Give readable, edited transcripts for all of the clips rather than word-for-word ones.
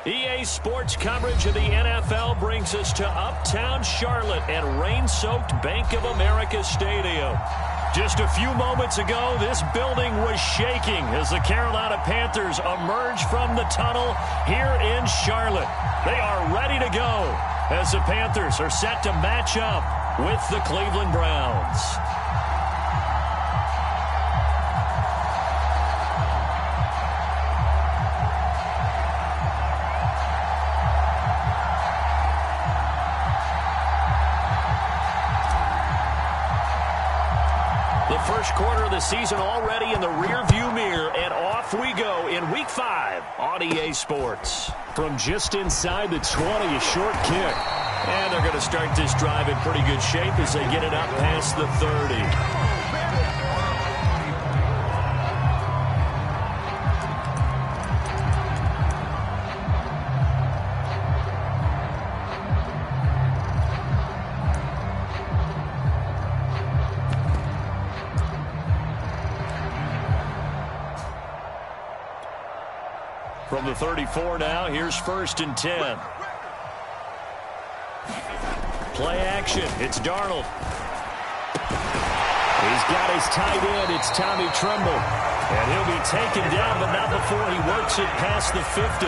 EA Sports coverage of the NFL brings us to Uptown Charlotte at rain-soaked Bank of America Stadium. Just a few moments ago, this building was shaking as the Carolina Panthers emerge from the tunnel here in Charlotte. They are ready to go as the Panthers are set to match up with the Cleveland Browns. First quarter of the season already in the rearview mirror, and off we go in Week 5 on EA Sports. From just inside the 20, a short kick. And they're going to start this drive in pretty good shape as they get it up past the 30. From the 34 now, here's 1st and 10. Play action. It's Darnold. He's got his tight end. It's Tommy Tremble. And he'll be taken down, but not before he works it past the 50.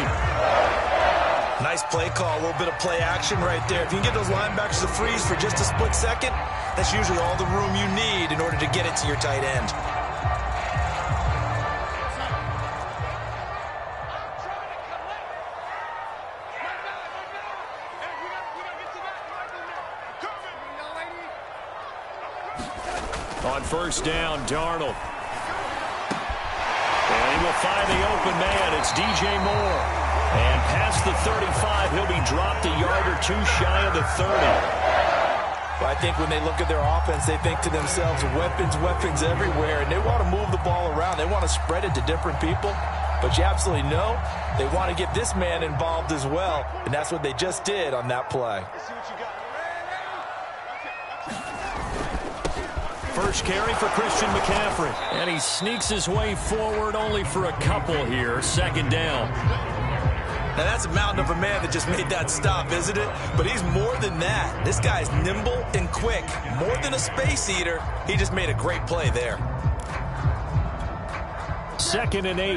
Nice play call. A little bit of play action right there. If you can get those linebackers to freeze for just a split second, that's usually all the room you need in order to get it to your tight end. On 1st down, Darnold. And he will find the open man. It's DJ Moore. And past the 35, he'll be dropped a yard or two shy of the 30. Well, I think when they look at their offense, they think to themselves, weapons, weapons everywhere. And they want to move the ball around. They want to spread it to different people. But you absolutely know they want to get this man involved as well. And that's what they just did on that play. First carry for Christian McCaffrey. And he sneaks his way forward only for a couple here. 2nd down. Now, that's a mountain of a man that just made that stop, isn't it? But he's more than that. This guy's nimble and quick. More than a space eater. He just made a great play there. 2nd and 8.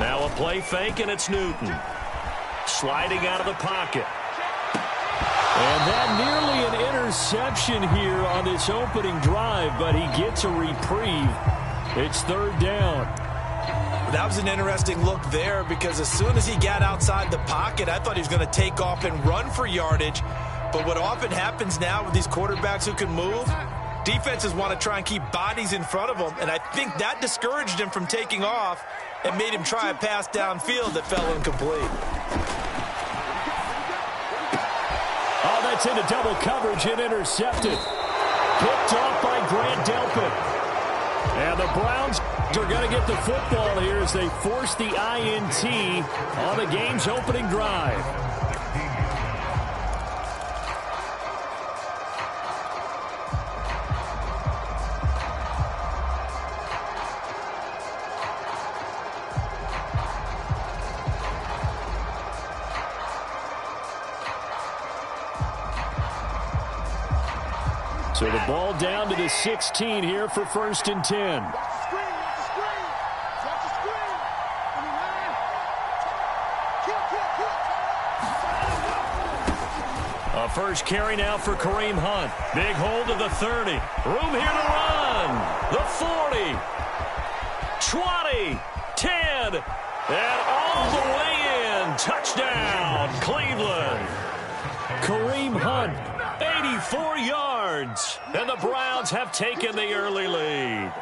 Now a play fake, and it's Newton. Sliding out of the pocket. And that nearly an interception here on this opening drive, but he gets a reprieve. It's 3rd down. That was an interesting look there because as soon as he got outside the pocket, I thought he was going to take off and run for yardage. But what often happens now with these quarterbacks who can move, defenses want to try and keep bodies in front of them, and I think that discouraged him from taking off and made him try a pass downfield that fell incomplete. Oh, that's into double coverage and intercepted. Picked off by Grant Delpit. And the Browns are going to get the football here as they force the INT on the game's opening drive. So the ball down to the 16 here for 1st and 10. A first carry now for Kareem Hunt. Big hold of the 30. Room here to run. The 40. 20. 10. And all the way in. Touchdown, Cleveland. Kareem Hunt. 84 yards, and the Browns have taken the early lead.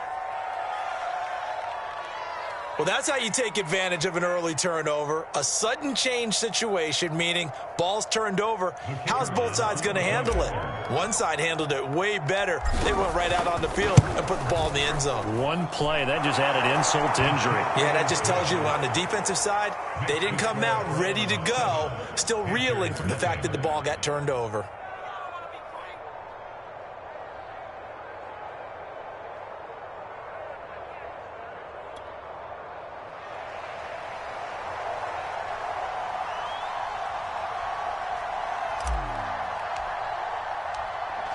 Well, that's how you take advantage of an early turnover. A sudden change situation, meaning ball's turned over. How's both sides going to handle it? One side handled it way better. They went right out on the field and put the ball in the end zone. One play, that just added insult to injury. Yeah, that just tells you on the defensive side, they didn't come out ready to go, still reeling from the fact that the ball got turned over.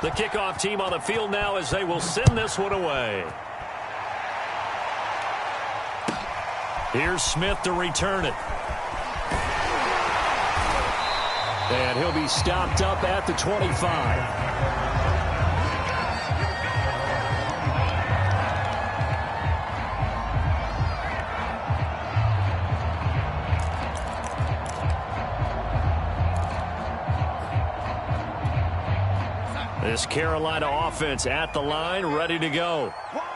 The kickoff team on the field now as they will send this one away. Here's Smith to return it. And he'll be stopped up at the 25. This Carolina offense at the line, ready to go.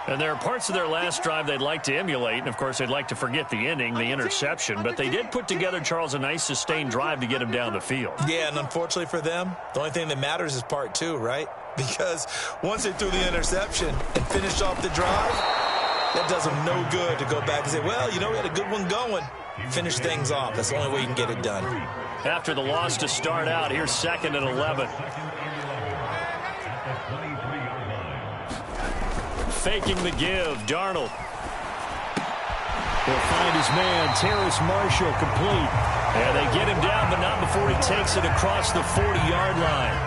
And there are parts of their last drive they'd like to emulate. And, of course, they'd like to forget the ending, the interception. But they did put together, Charles, a nice sustained drive to get him down the field. Yeah, and unfortunately for them, the only thing that matters is part two, right? Because once they threw the interception and finished off the drive, that does them no good to go back and say, well, you know, we had a good one going. Finish things off. That's the only way you can get it done. After the loss to start out, here's 2nd and 11. Faking the give, Darnold. He'll find his man, Terrace Marshall, complete. And they get him down, but not before he takes it across the 40-yard line.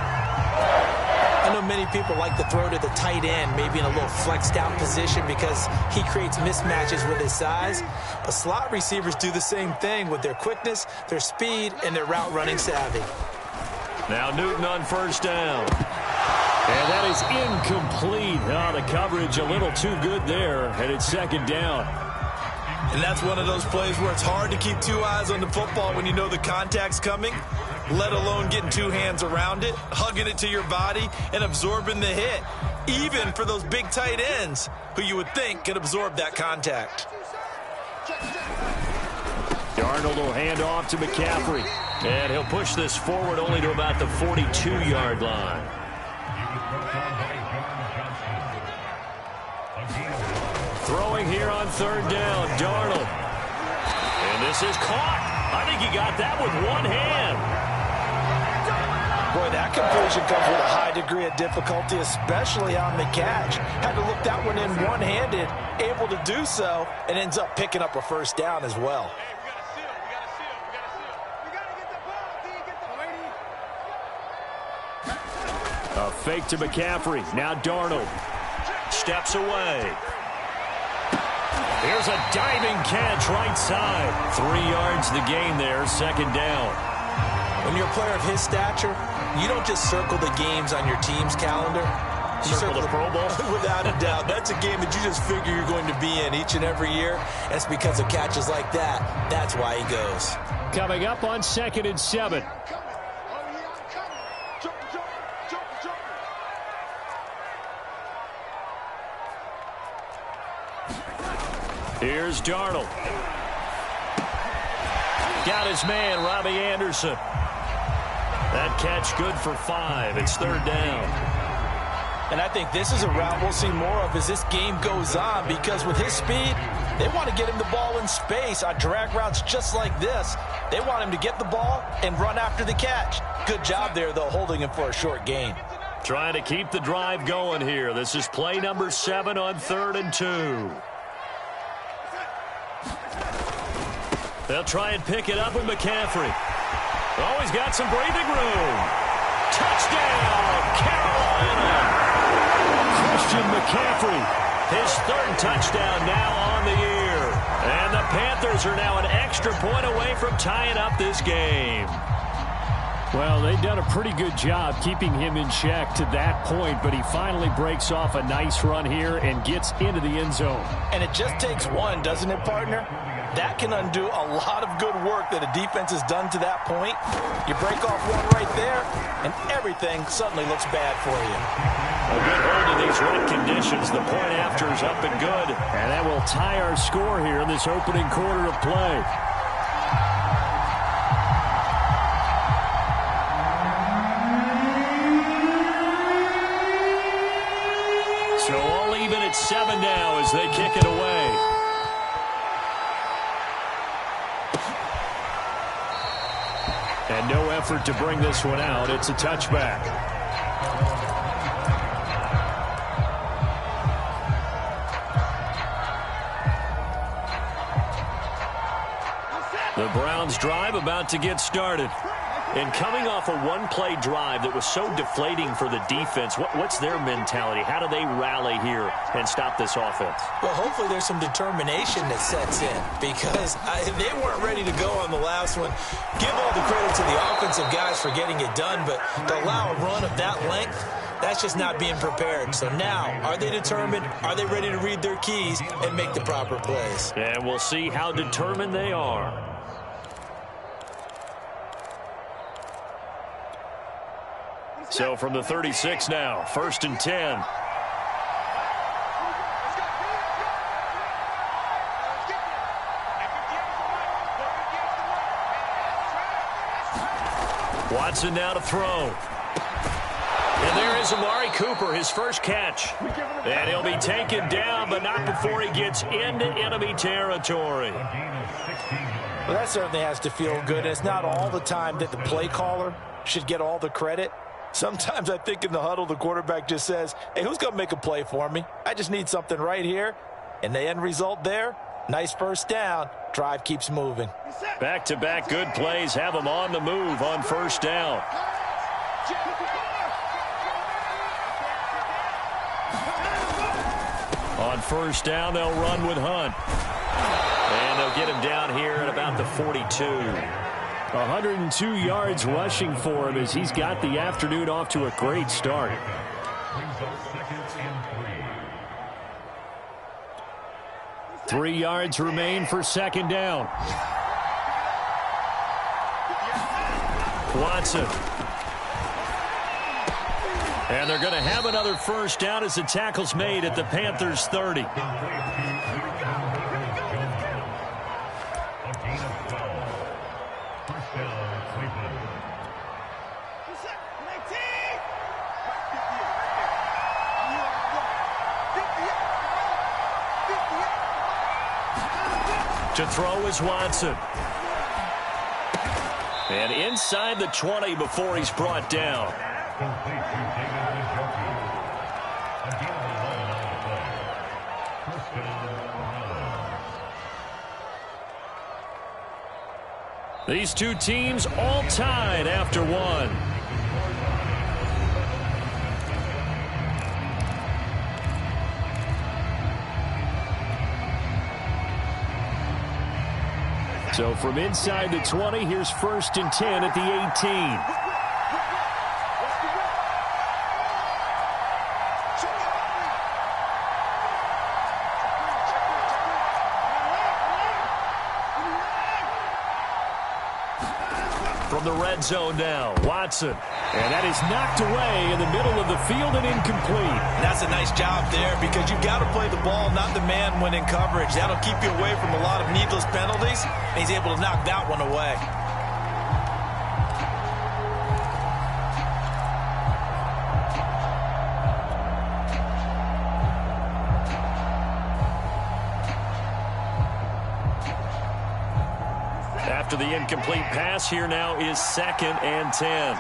I know many people like to throw to the tight end, maybe in a little flexed out position because he creates mismatches with his size. But slot receivers do the same thing with their quickness, their speed, and their route running savvy. Now Newton on first down. And that is incomplete. Oh, the coverage a little too good there, and it's 2nd down. And that's one of those plays where it's hard to keep two eyes on the football when you know the contact's coming, let alone getting two hands around it, hugging it to your body, and absorbing the hit, even for those big tight ends who you would think can absorb that contact. Darnold will hand off to McCaffrey, and he'll push this forward only to about the 42-yard line. Throwing here on 3rd down, Darnold. And this is caught. I think he got that with one hand. Boy, that conversion comes with a high degree of difficulty, especially on the catch. Had to look that one in one-handed, able to do so, and ends up picking up a first down as well. A fake to McCaffrey. Now Darnold steps away. Here's a diving catch right side. 3 yards the gain there, 2nd down. When you're a player of his stature, you don't just circle the games on your team's calendar. You circle the Pro Bowl? Without a doubt. That's a game that you just figure you're going to be in each and every year. And it's because of catches like that. That's why he goes. Coming up on 2nd and 7. Here's Darnold. Got his man, Robbie Anderson. That catch good for 5. It's 3rd down. And I think this is a route we'll see more of as this game goes on, because with his speed, they want to get him the ball in space on drag routes just like this. They want him to get the ball and run after the catch. Good job there, though, holding him for a short gain. Trying to keep the drive going here. This is play number 7 on 3rd and 2. They'll try and pick it up with McCaffrey. Oh, he's got some breathing room. Touchdown, Carolina. Christian McCaffrey, his 3rd touchdown now on the year. And the Panthers are now an extra point away from tying up this game. Well, they've done a pretty good job keeping him in check to that point, but he finally breaks off a nice run here and gets into the end zone. And it just takes one, doesn't it, partner? That can undo a lot of good work that a defense has done to that point. You break off one right there, and everything suddenly looks bad for you. A good hold in these wet conditions. The point after is up and good. And that will tie our score here in this opening quarter of play. So all even at 7 now as they kick it away. And no effort to bring this one out. It's a touchback. The Browns drive about to get started. And coming off a one-play drive that was so deflating for the defense, what's their mentality? How do they rally here and stop this offense? Well, hopefully there's some determination that sets in because they weren't ready to go on the last one. Give all the credit to the offensive guys for getting it done, but to allow a run of that length, that's just not being prepared. So now, are they determined? Are they ready to read their keys and make the proper plays? And we'll see how determined they are. So from the 36 now, 1st and 10. Watson now to throw. And there is Amari Cooper, his first catch. And he'll be taken down, but not before he gets into enemy territory. Well, that certainly has to feel good. It's not all the time that the play caller should get all the credit. Sometimes I think in the huddle, the quarterback just says, hey, who's going to make a play for me? I just need something right here. And the end result there, nice first down. Drive keeps moving. Back-to-back good plays have them on the move on first down. On first down, they'll run with Hunt. And they'll get him down here at about the 42. 102 yards rushing for him as he's got the afternoon off to a great start. Three yards remain for second down. Watson. And they're going to have another first down as the tackle's made at the Panthers' 30. To throw is Watson. And inside the 20 before he's brought down. These two teams all tied after one. So from inside the 20, here's 1st and 10 at the 18. From the red zone now, Watson. And that is knocked away in the middle of the field and incomplete. And that's a nice job there because you've got to play the ball, not the man when in coverage. That'll keep you away from a lot of needless penalties, and he's able to knock that one away. After the incomplete pass, here now is 2nd and 10.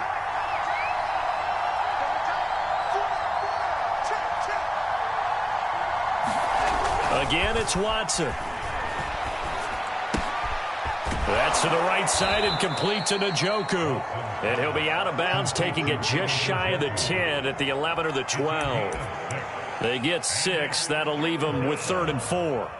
Again, it's Watson. That's to the right side and complete to Njoku. And he'll be out of bounds, taking it just shy of the 10 at the 11 or the 12. They get 6. That'll leave them with 3rd and 4.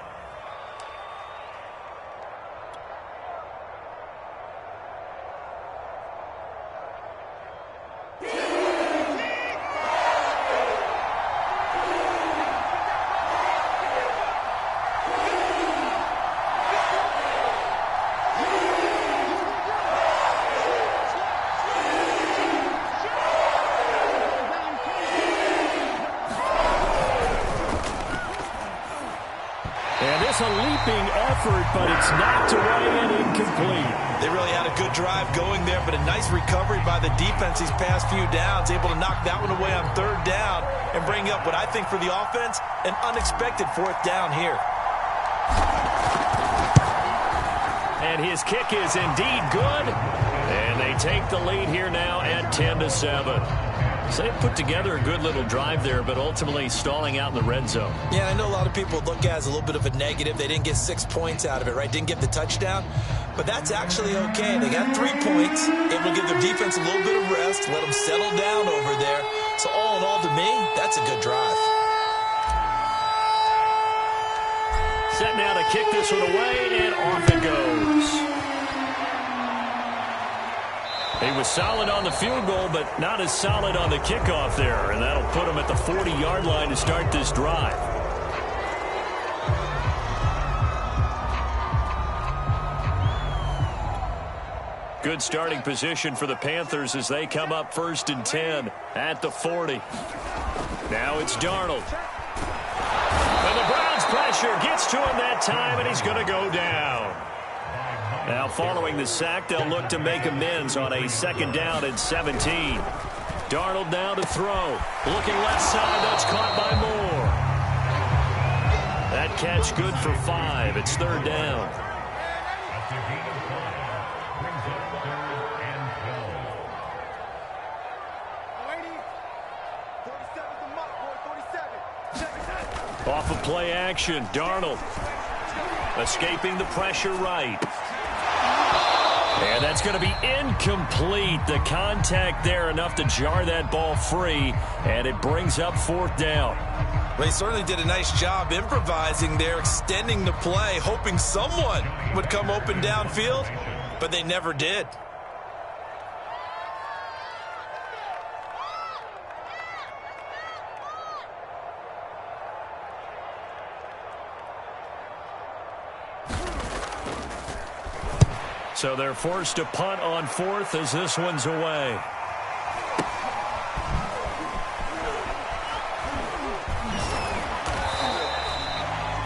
A leaping effort, but it's knocked away and incomplete. They really had a good drive going there, but a nice recovery by the defense these past few downs, able to knock that one away on 3rd down and bring up what I think for the offense, an unexpected 4th down here. And his kick is indeed good, and they take the lead here now at 10-7. So they put together a good little drive there, but ultimately stalling out in the red zone. Yeah, I know a lot of people look at it as a little bit of a negative. They didn't get 6 points out of it, right? Didn't get the touchdown. but that's actually okay. They got 3 points, able to give their defense a little bit of rest, let them settle down over there. So all in all, to me, that's a good drive. Set now to kick this one away, and off it goes. He was solid on the field goal, but not as solid on the kickoff there, and that'll put him at the 40-yard line to start this drive. Good starting position for the Panthers as they come up 1st and 10 at the 40. Now it's Darnold. And the Browns pressure gets to him that time, and he's going to go down. Now following the sack, they'll look to make amends on a 2nd down and 17. Darnold now to throw. Looking left side, that's caught by Moore. That catch good for 5. It's 3rd down. Off of play action, Darnold escaping the pressure right. And that's going to be incomplete. The contact there enough to jar that ball free, and it brings up 4th down. Well, he certainly did a nice job improvising there, extending the play, hoping someone would come open downfield, but they never did. So they're forced to punt on 4th as this one's away.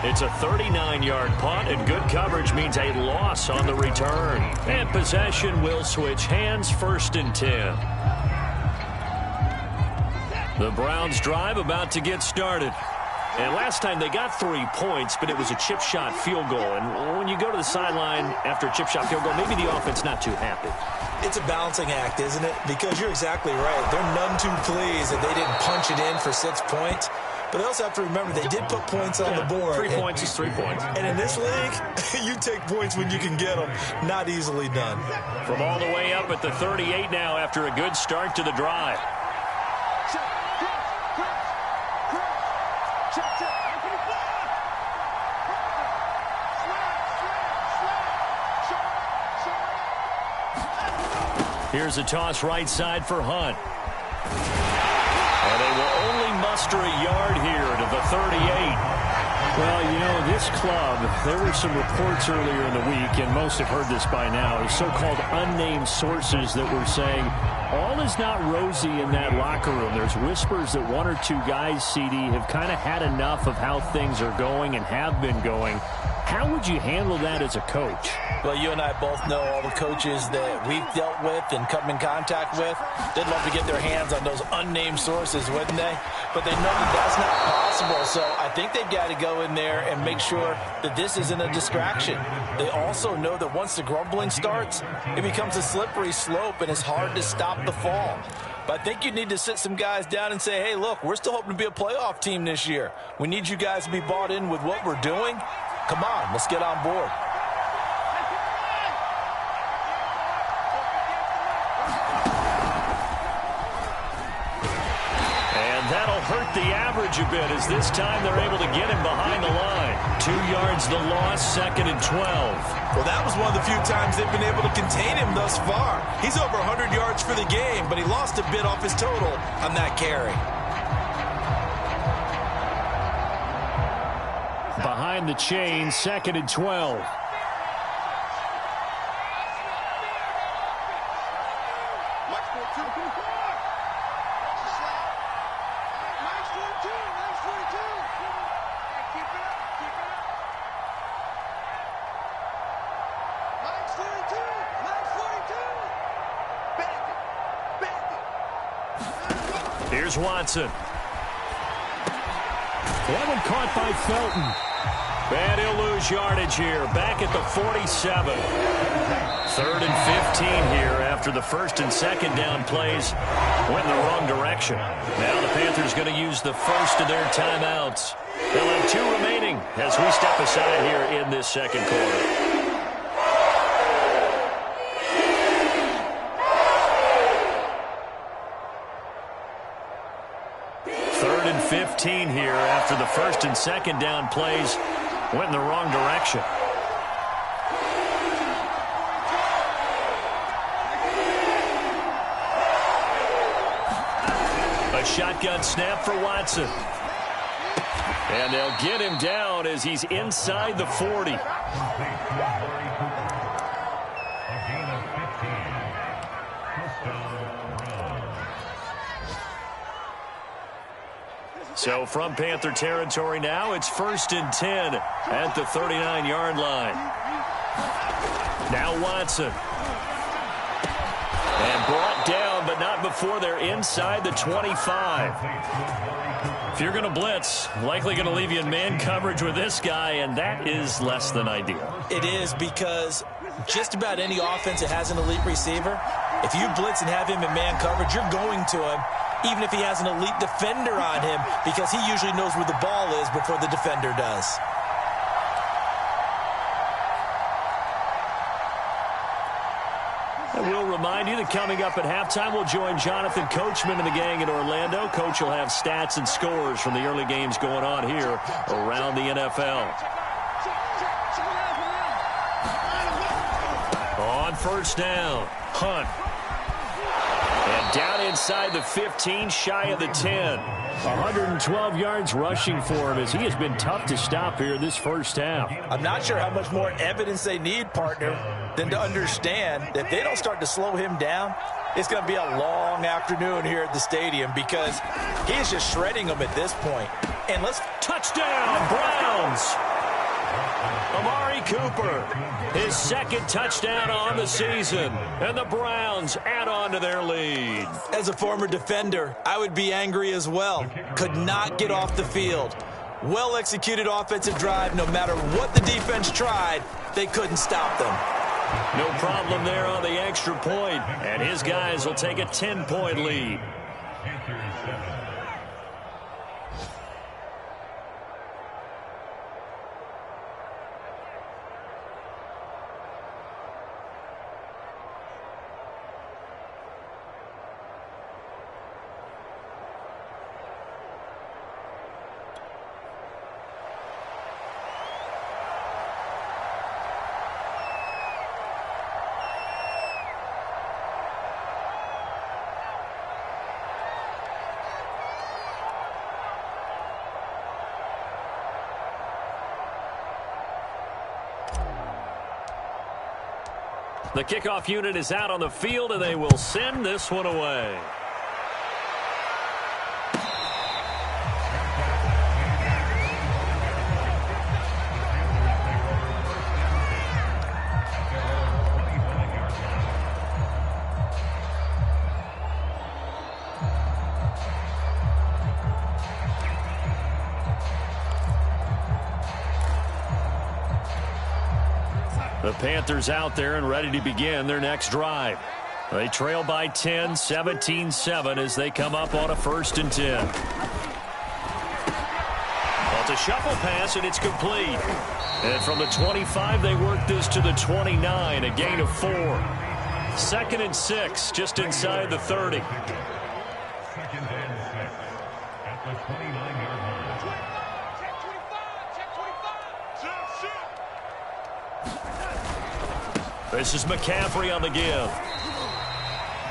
It's a 39-yard punt, and good coverage means a loss on the return. And possession will switch hands, 1st and 10. The Browns drive about to get started. And last time they got 3 points, but it was a chip shot field goal. And when you go to the sideline after a chip shot field goal, maybe the offense not too happy. It's a balancing act, isn't it? Because you're exactly right. They're none too pleased that they didn't punch it in for 6 points. But they also have to remember they did put points on the board. 3 points is 3 points. And in this league, you take points when you can get them. Not easily done. From all the way up at the 38 now after a good start to the drive. Here's a toss right side for Hunt. And they will only muster a yard here to the 38. Well, you know, this club, there were some reports earlier in the week, and most have heard this by now, so-called unnamed sources that were saying all is not rosy in that locker room. There's whispers that 1 or 2 guys, CD, have kind of had enough of how things are going and have been going. How would you handle that as a coach? Well, you and I both know all the coaches that we've dealt with and come in contact with. They'd love to get their hands on those unnamed sources, wouldn't they? But they know that that's not possible, so I think they've got to go in there and make sure that this isn't a distraction. They also know that once the grumbling starts, it becomes a slippery slope, and it's hard to stop the fall. But I think you need to sit some guys down and say, hey, look, we're still hoping to be a playoff team this year. We need you guys to be bought in with what we're doing. Come on, let's get on board. And that'll hurt the average a bit as this time they're able to get him behind the line. 2 yards the loss, 2nd and 12. Well, that was one of the few times they've been able to contain him thus far. He's over 100 yards for the game, but he lost a bit off his total on that carry. Behind the chain, 2nd and 12. Here's Watson. That one caught by Felton. And he'll lose yardage here. Back at the 47. 3rd and 15 here after the 1st and 2nd down plays went in the wrong direction. Now the Panthers going to use the first of their timeouts. They'll have 2 remaining as we step aside here in this 2nd quarter. 3rd and 15 here after the first and second down plays went in the wrong direction. A shotgun snap for Watson. And they'll get him down as he's inside the 40. So from Panther territory now, it's 1st and 10 at the 39-yard line. Now Watson. And brought down, but not before they're inside the 25. If you're going to blitz, likely going to leave you in man coverage with this guy, and that is less than ideal. It is, because just about any offense that has an elite receiver, if you blitz and have him in man coverage, you're going to him, even if he has an elite defender on him, because he usually knows where the ball is before the defender does. And we'll remind you that coming up at halftime, we'll join Jonathan Coachman and the gang in Orlando. Coach will have stats and scores from the early games going on here around the NFL. On first down, Hunt. And down inside the 15, shy of the 10. 112 yards rushing for him as he has been tough to stop here this first half. I'm not sure how much more evidence they need, partner, than to understand that if they don't start to slow him down, it's going to be a long afternoon here at the stadium, because he's just shredding them at this point. And let's... Touchdown, Browns! Amari Cooper, his second touchdown on the season, and the Browns add on to their lead. As a former defender, I would be angry as well. Could not get off the field. Well-executed offensive drive. No matter what the defense tried, they couldn't stop them. No problem there on the extra point, and his guys will take a 10-point lead. The kickoff unit is out on the field, and they will send this one away. The Panthers out there and ready to begin their next drive. They trail by 10, 17-7 as they come up on a 1st and 10. Well, it's a shuffle pass, and it's complete. And from the 25, they work this to the 29, a gain of 4. 2nd and 6, just inside the 30. This is McCaffrey on the give.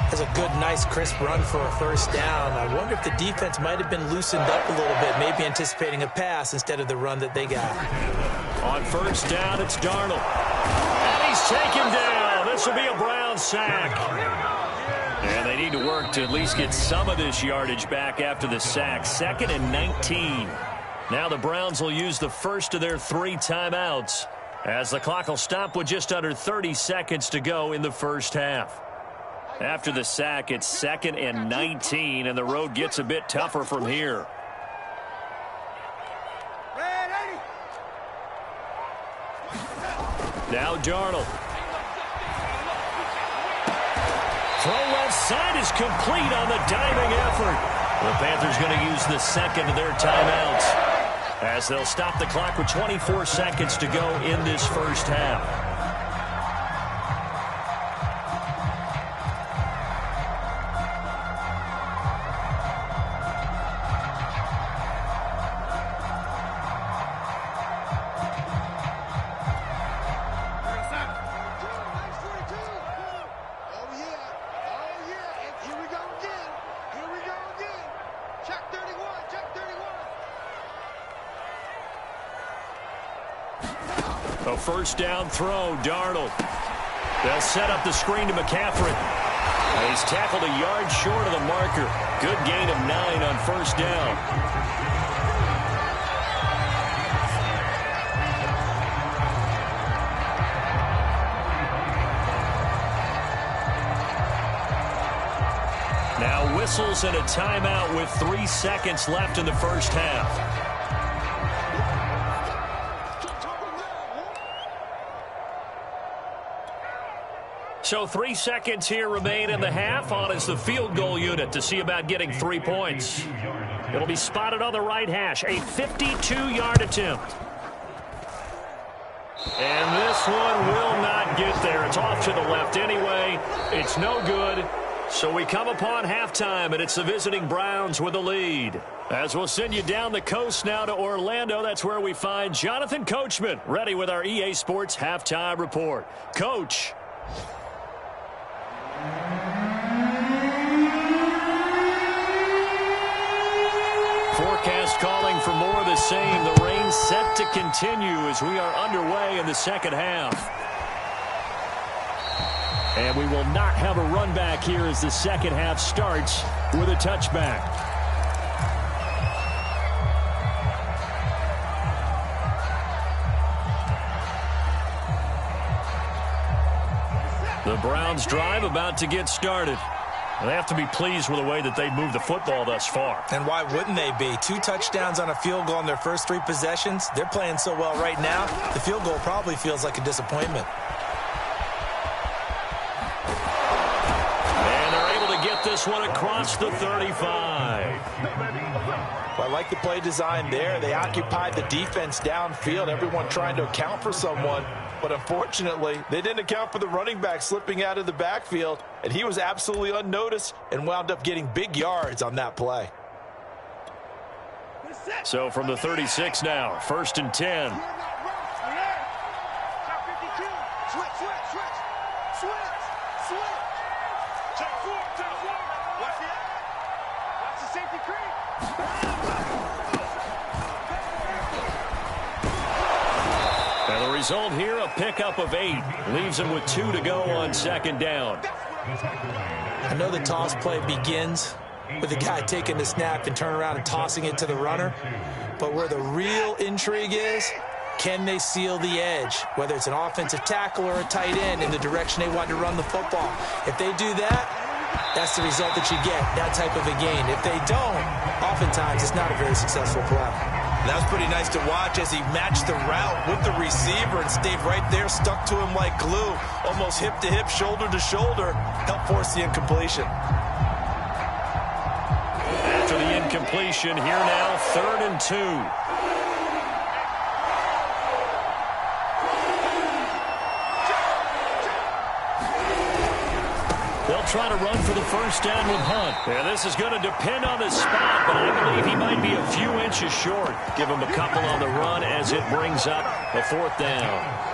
That's a good, nice, crisp run for a first down. I wonder if the defense might have been loosened up a little bit, maybe anticipating a pass instead of the run that they got. On first down, it's Darnold. And he's taken down. This will be a Brown sack. And they need to work to at least get some of this yardage back after the sack. 2nd and 19. Now the Browns will use the first of their 3 timeouts, as the clock will stop with just under 30 seconds to go in the first half. After the sack, it's 2nd and 19, and the road gets a bit tougher from here. Now Darnold. Throw left side is complete on the diving effort. The Panthers going to use the second of their timeouts, as they'll stop the clock with 24 seconds to go in this first half. A first down throw, Darnold. They'll set up the screen to McCaffrey. He's tackled a yard short of the marker. Good gain of 9 on first down. Now whistles and a timeout with 3 seconds left in the first half. So 3 seconds here remain in the half. On is the field goal unit to see about getting 3 points. It'll be spotted on the right hash. A 52-yard attempt. And this one will not get there. It's off to the left anyway. It's no good. So we come upon halftime, and it's the visiting Browns with the lead. As we'll send you down the coast now to Orlando, that's where we find Jonathan Coachman, ready with our EA Sports halftime report. Coach. Forecast calling for more of the same. The rain set to continue as we are underway in the second half. And we will not have a run back here as the second half starts with a touchback. The Browns drive about to get started. They have to be pleased with the way that they moved the football thus far. And why wouldn't they be? 2 touchdowns on a field goal in their first 3 possessions. They're playing so well right now, the field goal probably feels like a disappointment. And they're able to get this one across the 35. Well, I like the play design there. They occupied the defense downfield, everyone trying to account for someone. But unfortunately, they didn't account for the running back slipping out of the backfield, and he was absolutely unnoticed and wound up getting big yards on that play. So from the 36 now, 1st and 10. Result here, a pickup of 8. Leaves him with 2 to go on 2nd down. I know the toss play begins with the guy taking the snap and turn around and tossing it to the runner. But where the real intrigue is, can they seal the edge? Whether it's an offensive tackle or a tight end in the direction they want to run the football. If they do that, that's the result that you get, that type of a gain. If they don't, oftentimes it's not a very successful play. That was pretty nice to watch as he matched the route with the receiver and stayed right there, stuck to him like glue, almost hip to hip, shoulder to shoulder, helped force the incompletion. After the incompletion, here now, 3rd and 2. They'll try to run for the first down with Hunt. Yeah, this is going to depend on the spot, but I believe he might be a few inches short. Give him a couple on the run as it brings up a 4th down.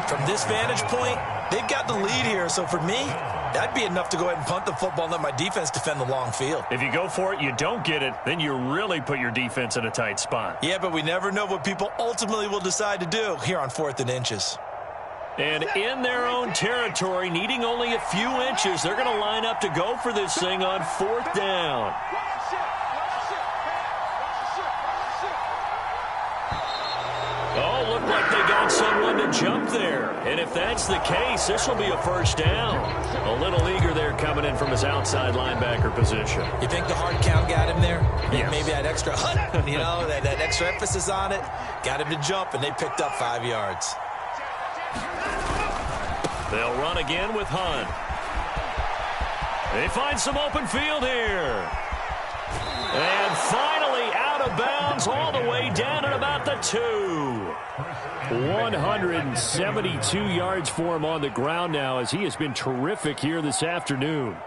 From this vantage point, they've got the lead here, so for me, that'd be enough to go ahead and punt the football and let my defense defend the long field. If you go for it, you don't get it, then you really put your defense in a tight spot. Yeah, but we never know what people ultimately will decide to do here on 4th and inches. And in their own territory, needing only a few inches, they're going to line up to go for this thing on 4th down. Oh, looked like they got someone to jump there. And if that's the case, this will be a first down. A little eager there coming in from his outside linebacker position. You think the hard count got him there? Yes. Maybe that extra, you know, that extra emphasis on it. Got him to jump, and they picked up 5 yards. They'll run again with Hunt. They find some open field here. And finally out of bounds all the way down at about the 2. 172 yards for him on the ground now as he has been terrific here this afternoon.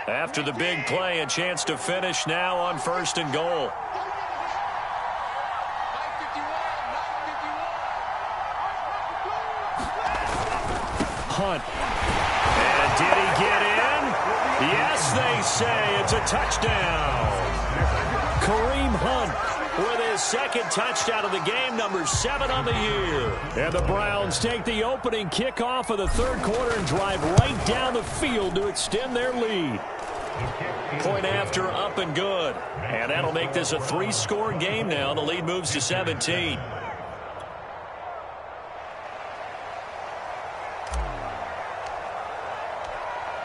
After the big play, a chance to finish now on 1st and goal. Hunt. And did he get in? Yes, they say it's a touchdown. Kareem Hunt with his second touchdown of the game, number 7 on the year. And the Browns take the opening kickoff of the third quarter and drive right down the field to extend their lead. Point after, up and good. And that'll make this a 3-score game now. The lead moves to 17.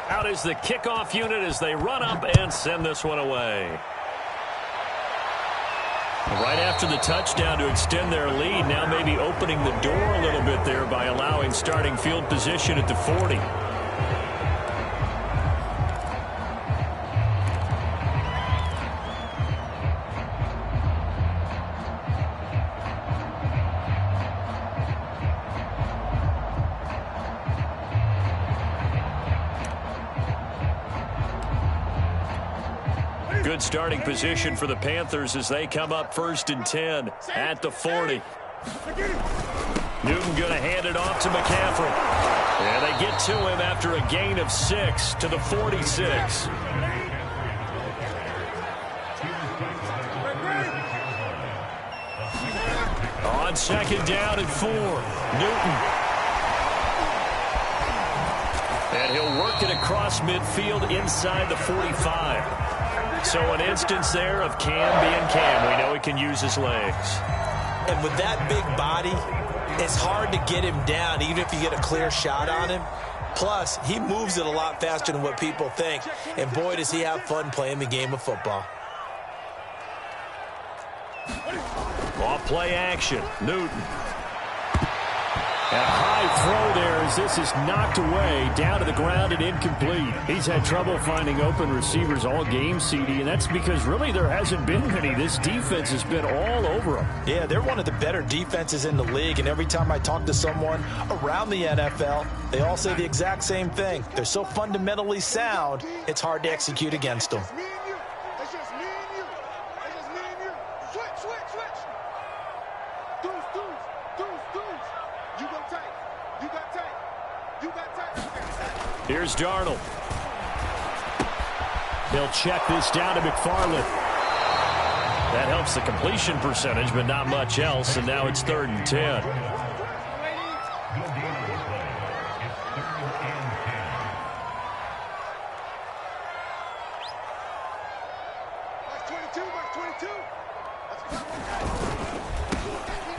Out is the kickoff unit as they run up and send this one away. Right after the touchdown to extend their lead, now maybe opening the door a little bit there by allowing starting field position at the 40. Good starting position for the Panthers as they come up 1st and 10 at the 40. Newton going to hand it off to McCaffrey. And they get to him after a gain of 6 to the 46. On 2nd down and 4, Newton. And he'll work it across midfield inside the 45. So an instance there of Cam being Cam. We know he can use his legs. And with that big body, it's hard to get him down, even if you get a clear shot on him. Plus, he moves it a lot faster than what people think. And boy, does he have fun playing the game of football. Off play action, Newton. And a high throw there as this is knocked away, down to the ground and incomplete. He's had trouble finding open receivers all game, CD, and that's because really there hasn't been many. This defense has been all over them. Yeah, they're one of the better defenses in the league, and every time I talk to someone around the NFL, they all say the exact same thing. They're so fundamentally sound, it's hard to execute against them. Here's Darnold. He'll check this down to McFarland. That helps the completion percentage, but not much else, and now it's 3rd and 10.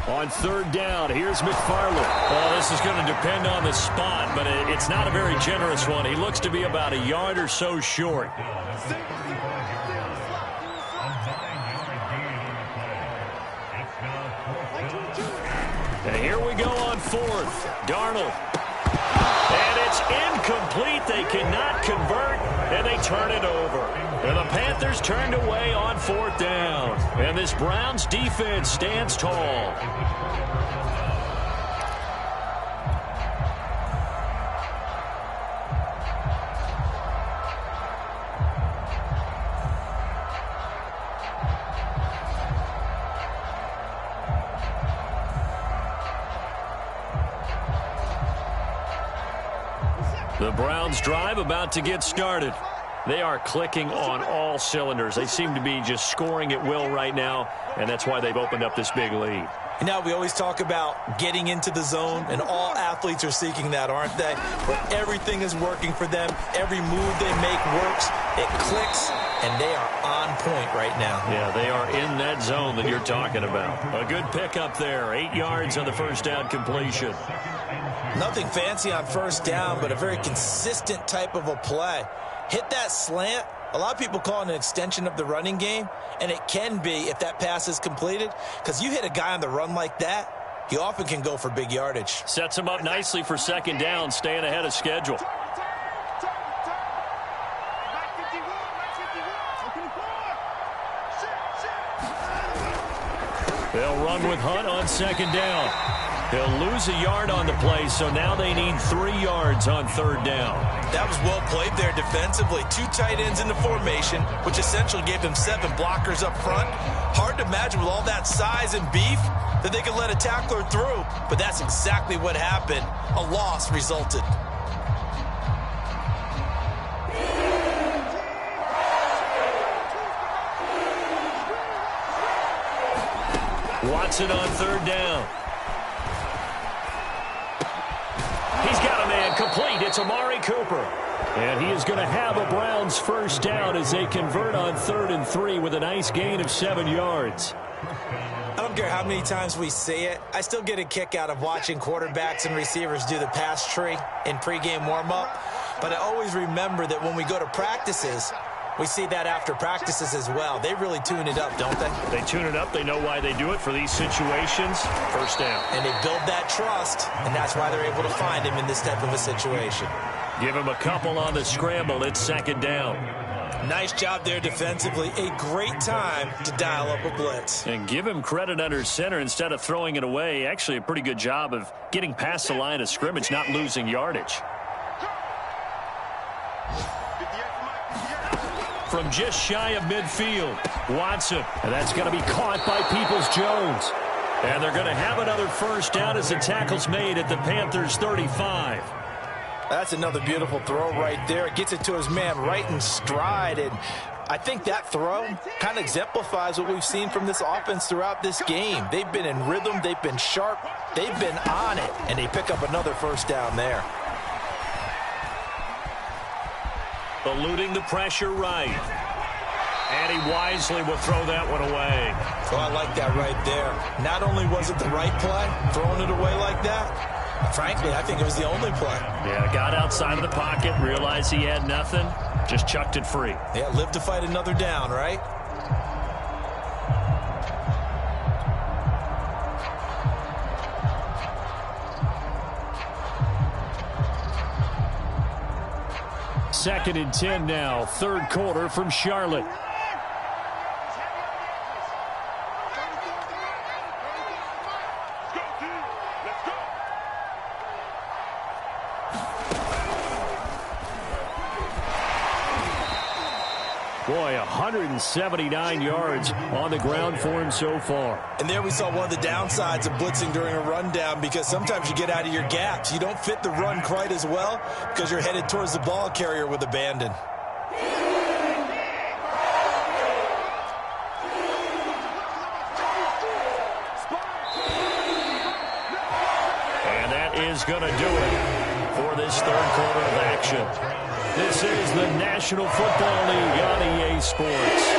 On 3rd down, here's McFarland. Well, this is going to depend on the spot, but it's not a very generous one. He looks to be about a yard or so short. And here we go on 4th. Darnold. And it's incomplete. They cannot convert, and they turn it over. And the Panthers turned away on 4th down. And this Browns defense stands tall. The Browns drive about to get started. They are clicking on all cylinders. They seem to be just scoring at will right now, and that's why they've opened up this big lead. You know, we always talk about getting into the zone, and all athletes are seeking that, aren't they? Where everything is working for them. Every move they make works. It clicks, and they are on point right now. Yeah, they are in that zone that you're talking about. A good pickup there. 8 yards on the 1st down completion. Nothing fancy on 1st down, but a very consistent type of a play. Hit that slant. A lot of people call it an extension of the running game, and it can be if that pass is completed, because you hit a guy on the run like that, he often can go for big yardage. Sets him up nicely for 2nd down, staying ahead of schedule. They'll run with Hunt on 2nd down. He'll lose a yard on the play, so now they need 3 yards on 3rd down. That was well played there defensively. 2 tight ends in the formation, which essentially gave them 7 blockers up front. Hard to imagine with all that size and beef that they could let a tackler through, but that's exactly what happened. A loss resulted. Watson on third down. He's got a man complete. It's Amari Cooper. And he is going to have a Browns first down as they convert on 3rd and 3 with a nice gain of 7 yards. I don't care how many times we say it, I still get a kick out of watching quarterbacks and receivers do the pass tree in pregame warm-up. But I always remember that when we go to practices, we see that after practices as well. They really tune it up, don't they? They tune it up. They know why they do it for these situations. First down. And they build that trust, and that's why they're able to find him in this type of a situation. Give him a couple on the scramble. It's 2nd down. Nice job there defensively. A great time to dial up a blitz. And give him credit under center instead of throwing it away. Actually, a pretty good job of getting past the line of scrimmage, not losing yardage. From just shy of midfield, Watson. And that's going to be caught by Peoples-Jones. And they're going to have another first down as the tackle's made at the Panthers' 35. That's another beautiful throw right there. Gets it to his man right in stride. And I think that throw kind of exemplifies what we've seen from this offense throughout this game. They've been in rhythm. They've been sharp. They've been on it. And they pick up another first down there. Eluding the pressure right. And he wisely will throw that one away. Oh, I like that right there. Not only was it the right play, throwing it away like that, frankly, I think it was the only play. Yeah, got outside of the pocket, realized he had nothing, just chucked it free. Yeah, live to fight another down, right? Second and 10 now, 3rd quarter from Charlotte. Boy, 179 yards on the ground for him so far. And there we saw one of the downsides of blitzing during a rundown, because sometimes you get out of your gaps. You don't fit the run quite as well because you're headed towards the ball carrier with abandon. And that is going to do it for this 3rd quarter of action. This is the National Football League on EA Sports.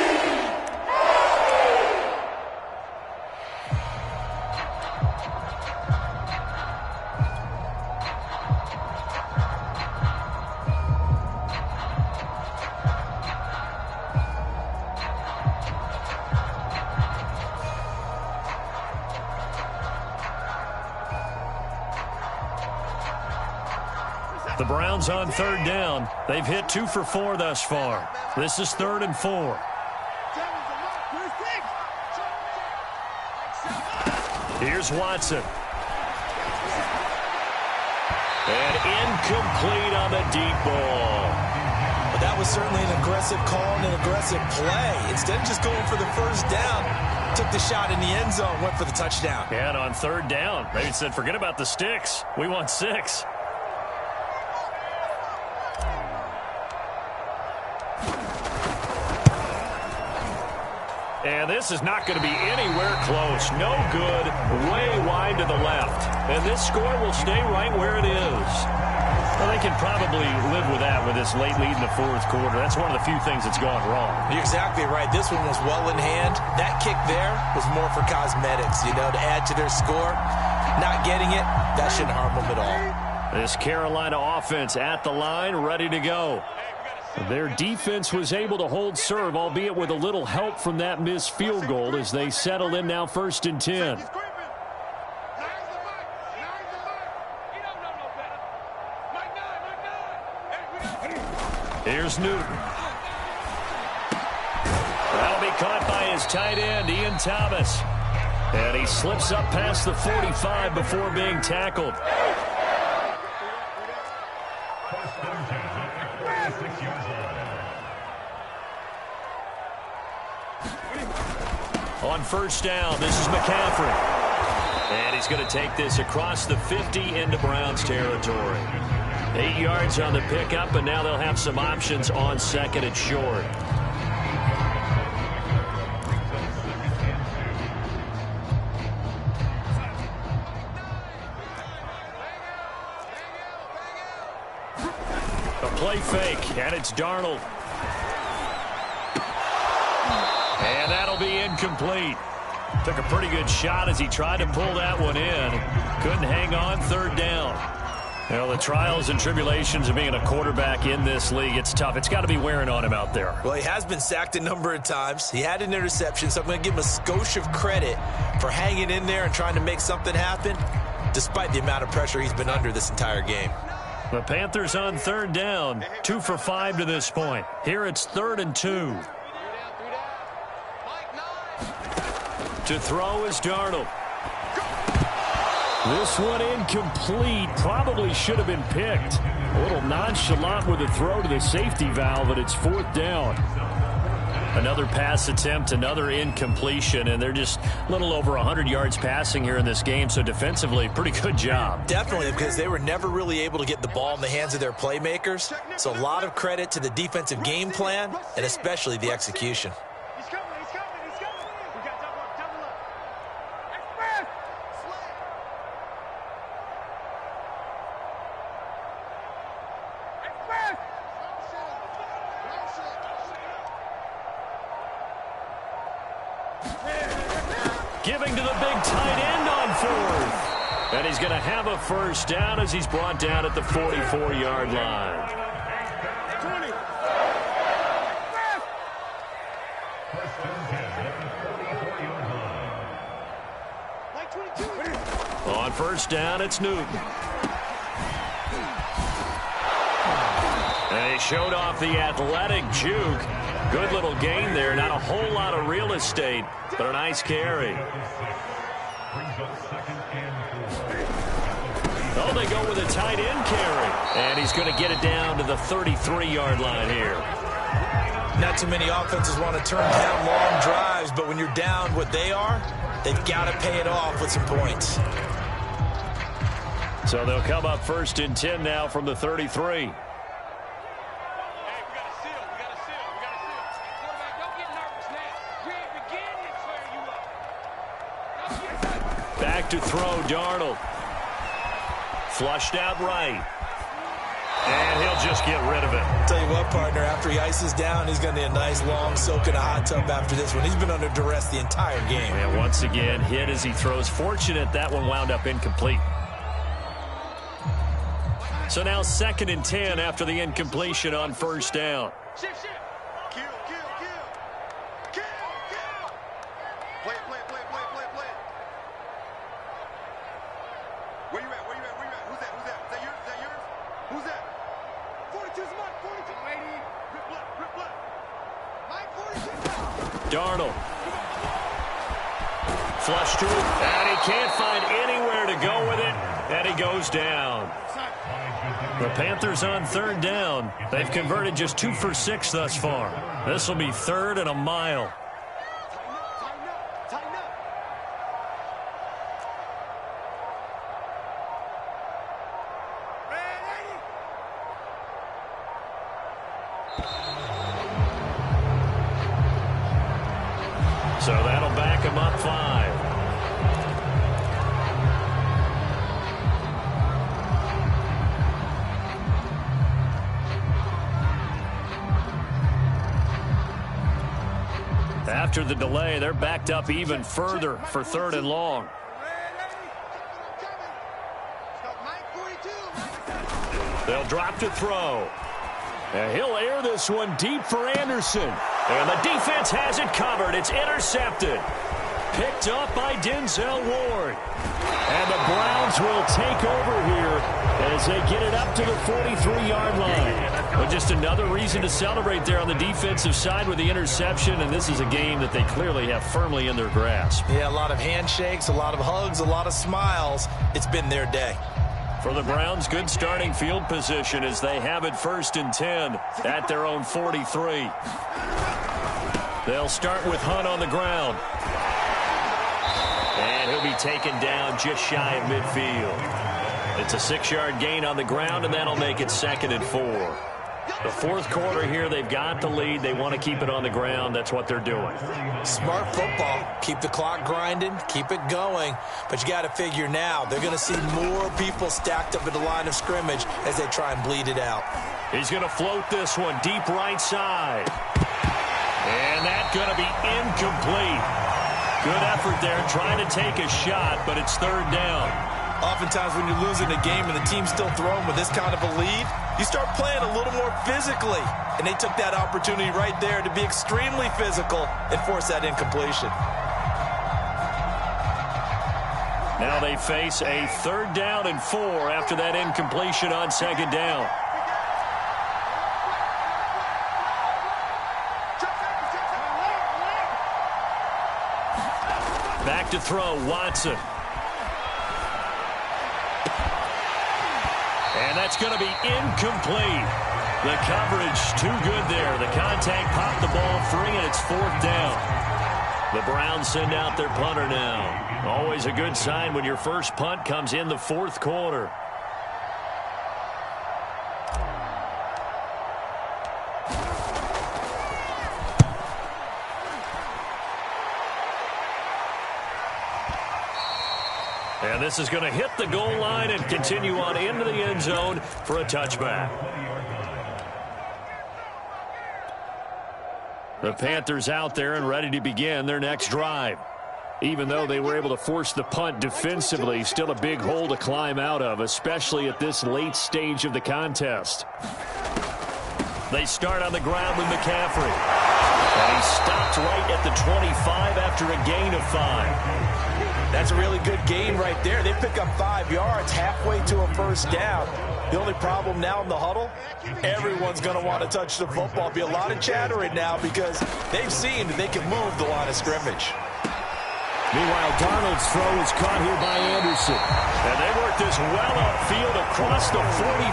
The Browns on 3rd down. They've hit 2 for 4 thus far. This is 3rd and 4. Here's Watson. And incomplete on the deep ball. But that was certainly an aggressive call and an aggressive play. Instead of just going for the first down, took the shot in the end zone, went for the touchdown. And on 3rd down, they said, forget about the sticks. We want 6. And this is not going to be anywhere close. No good. Way wide to the left. And this score will stay right where it is. Well, they can probably live with that with this late lead in the 4th quarter. That's one of the few things that's gone wrong. You're exactly right. This one was well in hand. That kick there was more for cosmetics, to add to their score. Not getting it, that shouldn't harm them at all. This Carolina offense at the line, ready to go. Their defense was able to hold serve, albeit with a little help from that missed field goal as they settle in now 1st and 10. Here's Newton. That'll be caught by his tight end, Ian Thomas. And he slips up past the 45 before being tackled. On 1st down, this is McCaffrey. And he's going to take this across the 50 into Browns territory. 8 yards on the pickup, and now they'll have some options on 2nd and short. play fake, and it's Darnold. And that'll be incomplete. Took a pretty good shot as he tried to pull that one in. Couldn't hang on, third down. Well, the trials and tribulations of being a quarterback in this league, it's tough. It's got to be wearing on him out there. Well, he has been sacked a number of times. He had an interception, so I'm going to give him a skosh of credit for hanging in there and trying to make something happen, despite the amount of pressure he's been under this entire game. The Panthers on third down, 2 for 5 to this point. Here it's 3rd and 2. To throw is Darnold. This one incomplete. Probably should have been picked. A little nonchalant with a throw to the safety valve, but it's 4th down. Another pass attempt, another incompletion, and they're just a little over 100 yards passing here in this game, so defensively, pretty good job. Definitely, because they were never really able to get the ball in the hands of their playmakers, so a lot of credit to the defensive game plan, and especially the execution. Giving to the big tight end on 4th. And he's going to have a first down as he's brought down at the 44-yard line. On first down, it's Newton. And he showed off the athletic juke. Good little gain there. Not a whole lot of real estate, but a nice carry. Oh, they go with a tight end carry. And he's going to get it down to the 33-yard line here. Not too many offenses want to turn down long drives, but when you're down what they are, they've got to pay it off with some points. So they'll come up 1st and 10 now from the 33. Back to throw, Darnold. Flushed out right. And he'll just get rid of it. Tell you what, partner, after he ices down, he's going to need a nice long soak in a hot tub after this one. He's been under duress the entire game. And once again, hit as he throws. Fortunate that one wound up incomplete. So now 2nd and 10 after the incompletion on first down. Shift. Kill. Play it. Where you at? Who's that? Is that yours? Who's that? 42's mine. 42. Lady. Rip left. Mike 42. Darnold. Flush to it. And he can't find anywhere to go with it. And he goes down. The Panthers on 3rd down. They've converted just 2 for 6 thus far. This will be 3rd and a mile. Tighten up. So that'll back him up 5. After the delay, they're backed up even further for 3rd and long. They'll drop to throw. And he'll air this one deep for Anderson. And the defense has it covered. It's intercepted. Picked up by Denzel Ward. And the Browns will take over here as they get it up to the 43-yard line. But just another reason to celebrate there on the defensive side with the interception, and this is a game that they clearly have firmly in their grasp. Yeah, a lot of handshakes, a lot of hugs, a lot of smiles. It's been their day. For the Browns, good starting field position as they have it 1st and 10 at their own 43. They'll start with Hunt on the ground. And he'll be taken down just shy of midfield. It's a 6-yard gain on the ground, and that'll make it 2nd and 4. The fourth quarter here, they've got the lead. They want to keep it on the ground. That's what they're doing. Smart football. Keep the clock grinding. Keep it going. But you got to figure now, they're going to see more people stacked up at the line of scrimmage as they try and bleed it out. He's going to float this one deep right side. And that's going to be incomplete. Good effort there trying to take a shot, but it's third down. Oftentimes when you're losing a game and the team's still throwing with this kind of a lead, you start playing a little more physically. And they took that opportunity right there to be extremely physical and force that incompletion. Now they face a 3rd down and 4 after that incompletion on 2nd down. Back to throw, Watson. And that's going to be incomplete. The coverage too good there. The contact popped the ball free, and it's 4th down. The Browns send out their punter now. Always a good sign when your first punt comes in the 4th quarter. And this is going to hit the goal line and continue on into the end zone for a touchback. The Panthers out there and ready to begin their next drive. Even though they were able to force the punt defensively, still a big hole to climb out of, especially at this late stage of the contest. They start on the ground with McCaffrey. And he stopped right at the 25 after a gain of 5. That's a really good gain right there. They pick up 5 yards halfway to a first down. The only problem now in the huddle, everyone's going to want to touch the football. Be a lot of chattering now because they've seen that they can move the line of scrimmage. Meanwhile, Darnold's throw is caught here by Anderson. And they work this well upfield across the 45.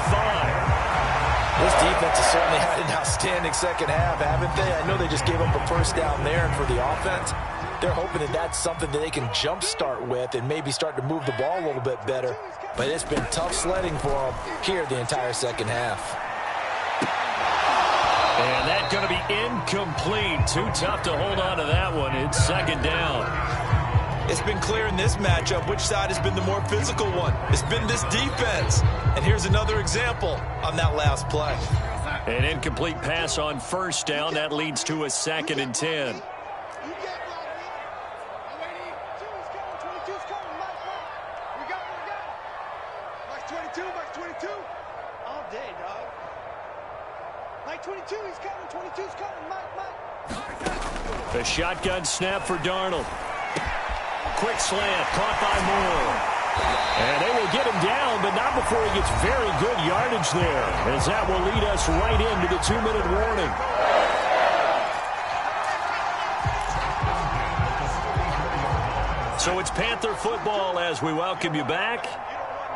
This defense has certainly had an outstanding second half, haven't they? I know they just gave up a first down there, and for the offense, they're hoping that that's something that they can jumpstart with and maybe start to move the ball a little bit better. But it's been tough sledding for them here the entire second half. And that's going to be incomplete. Too tough to hold on to that one. It's 2nd down. It's been clear in this matchup which side has been the more physical one. It's been this defense. And here's another example on that last play. An incomplete pass on 1st down. That leads to a 2nd and 10. The shotgun snap for Darnold. Quick slant, caught by Moore. And they will get him down, but not before he gets very good yardage there, as that will lead us right into the 2-minute warning. So it's Panther football as we welcome you back.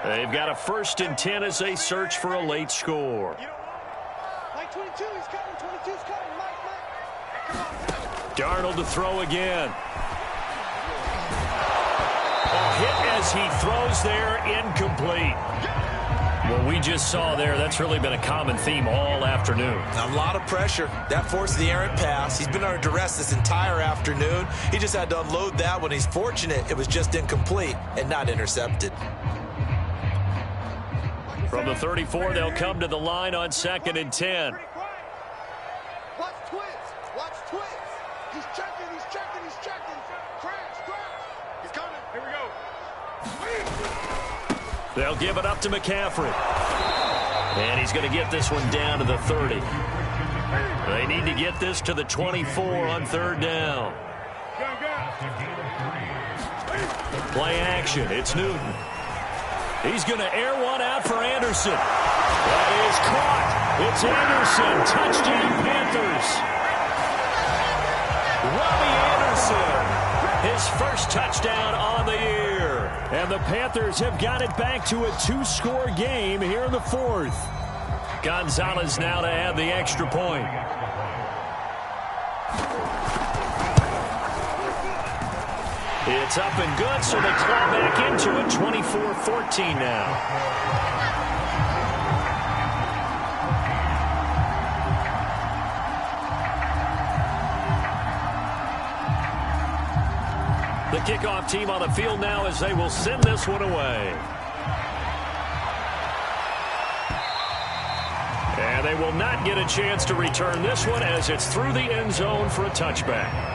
They've got a 1st and 10 as they search for a late score. Darnold to throw again. A hit as he throws there, incomplete. What we just saw there, that's really been a common theme all afternoon. A lot of pressure. That forced the errant pass. He's been under duress this entire afternoon. He just had to unload that one. He's fortunate it was just incomplete and not intercepted. From the 34, they'll come to the line on 2nd and 10. Watch twins. Watch twins. He's checking. He's checking. He's checking. Crash. He's coming. Here we go. They'll give it up to McCaffrey. And he's going to get this one down to the 30. They need to get this to the 24 on 3rd down. Play action. It's Newton. He's going to air one out for Anderson. That is caught. It's Anderson. Touchdown, Panthers. Robbie Anderson. His first touchdown on the year. And the Panthers have got it back to a 2-score game here in the 4th. Gonzalez now to add the extra point. It's up and good, so they claw back into it. 24-14 now. The kickoff team on the field now as they will send this one away. And they will not get a chance to return this one as it's through the end zone for a touchback.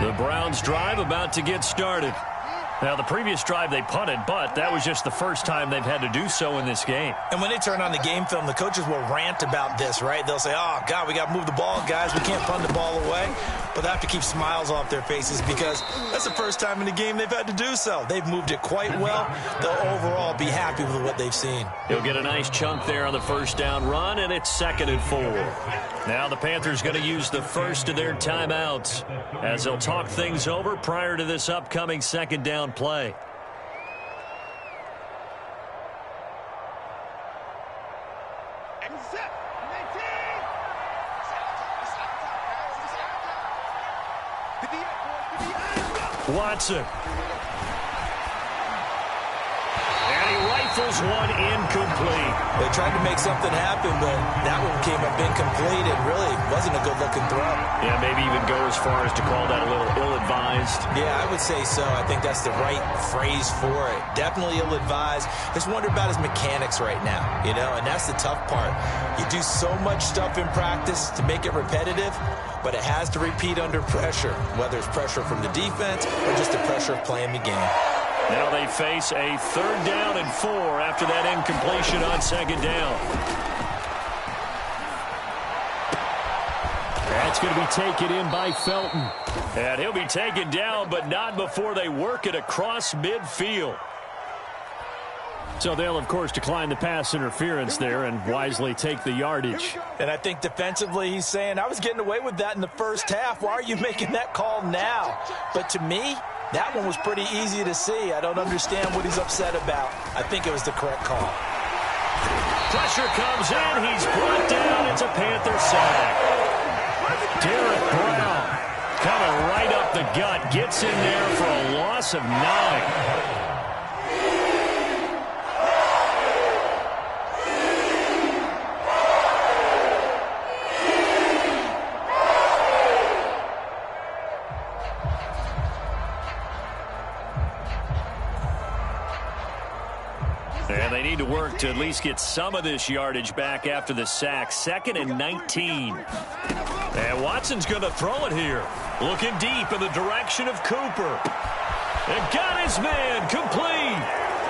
The Browns drive about to get started. Now, the previous drive they punted, but that was just the first time they've had to do so in this game. And when they turn on the game film, the coaches will rant about this, right? They'll say, oh, God, we got to move the ball, guys. We can't punt the ball away. But they have to keep smiles off their faces because that's the first time in the game they've had to do so. They've moved it quite well. They'll overall be happy with what they've seen. He'll get a nice chunk there on the first down run, and it's 2nd and 4. Now the Panthers going to use the first of their timeouts as they'll talk things over prior to this upcoming 2nd down play. Watson. And he rifles one incomplete. They tried to make something happen, but that one came up incomplete and really wasn't a good-looking throw. Yeah, maybe even go as far as to call that a little ill-advised. Yeah, I would say so. I think that's the right phrase for it. Definitely ill-advised. Just wonder about his mechanics right now, and that's the tough part. You do so much stuff in practice to make it repetitive, but it has to repeat under pressure, whether it's pressure from the defense or just the pressure of playing the game. Now they face a 3rd down and 4 after that incompletion on 2nd down. That's going to be taken in by Felton. And he'll be taken down, but not before they work it across midfield. So they'll, of course, decline the pass interference there and wisely take the yardage. And I think defensively he's saying, I was getting away with that in the first half. Why are you making that call now? But to me, that one was pretty easy to see. I don't understand what he's upset about. I think it was the correct call. Pressure comes in. He's brought down. It's a Panther sack. Derek Brown coming right up the gut. Gets in there for a loss of 9. And they need to work to at least get some of this yardage back after the sack. 2nd and 19. And Watson's going to throw it here. Looking deep in the direction of Cooper. And got his man complete.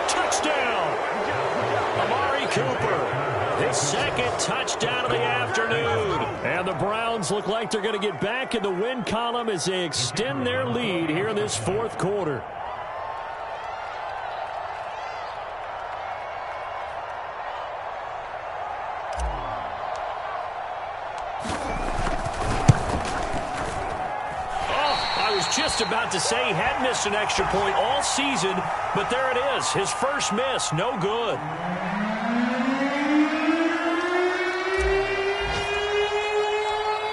Touchdown. Amari Cooper. His 2nd touchdown of the afternoon. And the Browns look like they're going to get back in the win column as they extend their lead here in this 4th quarter. Just about to say he had missed an extra point all season, but there it is. His first miss, no good.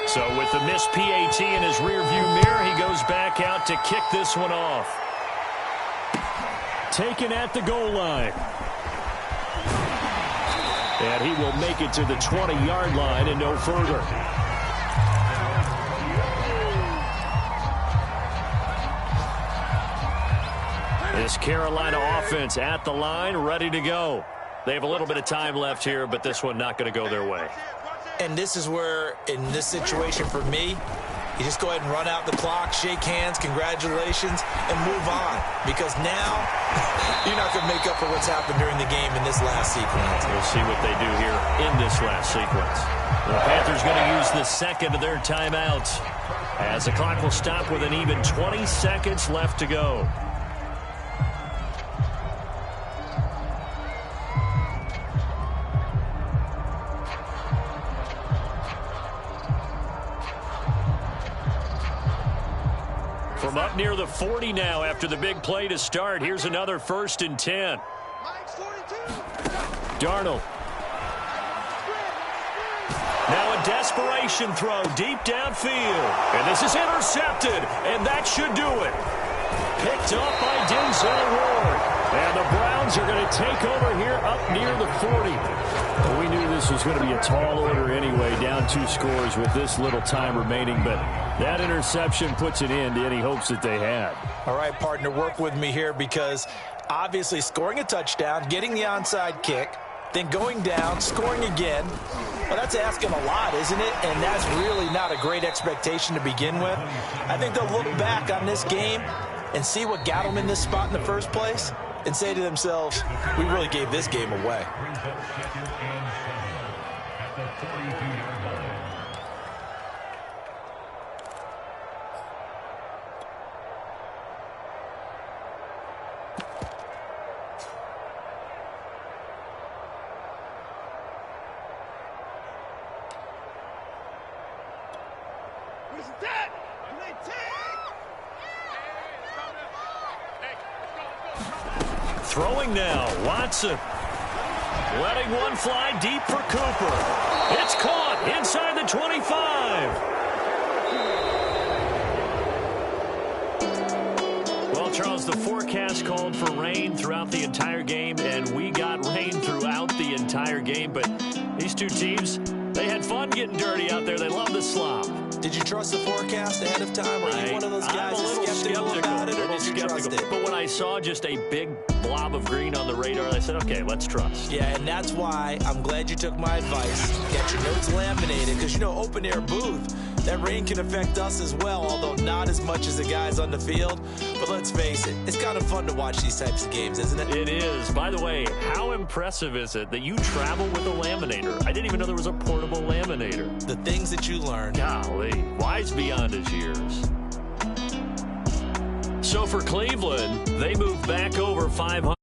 So with the missed PAT in his rearview mirror, he goes back out to kick this one off. Taken at the goal line. And he will make it to the 20-yard line and no further. This Carolina offense at the line, ready to go. They have a little bit of time left here, but this one not going to go their way. And this is where, in this situation for me, you just go ahead and run out the clock, shake hands, congratulations, and move on. Because now, you're not going to make up for what's happened during the game in this last sequence. We'll see what they do here in this last sequence. The Panthers going to use the 2nd of their timeouts as the clock will stop with an even 20 seconds left to go. From up near the 40 now after the big play to start. Here's another 1st and 10. Darnold. Now a a desperation throw deep downfield. And this is intercepted, and that should do it. Picked up by Denzel Ward. And the Browns are going to take over here up near the 40. Well, we knew this was going to be a tall order anyway, down 2 scores with this little time remaining. But that interception puts an end to any hopes that they had. All right, partner, work with me here because obviously scoring a touchdown, getting the onside kick, then going down, scoring again. Well, that's asking a lot, isn't it? And that's really not a great expectation to begin with. I think they'll look back on this game and see what got them in this spot in the first place and say to themselves, we really gave this game away. Where's that? Play tag! Throwing now, Watson. Letting one fly deep for Cooper. It's caught inside the 25. Well, Charles, the forecast called for rain throughout the entire game, and we got rain throughout the entire game. But these two teams, they had fun getting dirty out there. They love the slop. Did you trust the forecast ahead of time? Are you one of those guys that's skeptical about it, or did you trust it? But when I saw just a big blob of green on the radar, I said, okay, let's trust. Yeah, and that's why I'm glad you took my advice. Get your notes laminated, because, you know, open-air booth, that rain can affect us as well, although not as much as the guys on the field. But let's face it, it's kind of fun to watch these types of games, isn't it? It is. By the way, how impressive is it that you travel with a laminator? I didn't even know there was a portable laminator. The things that you learn. Golly, wise beyond his years. So for Cleveland, they move back over 500.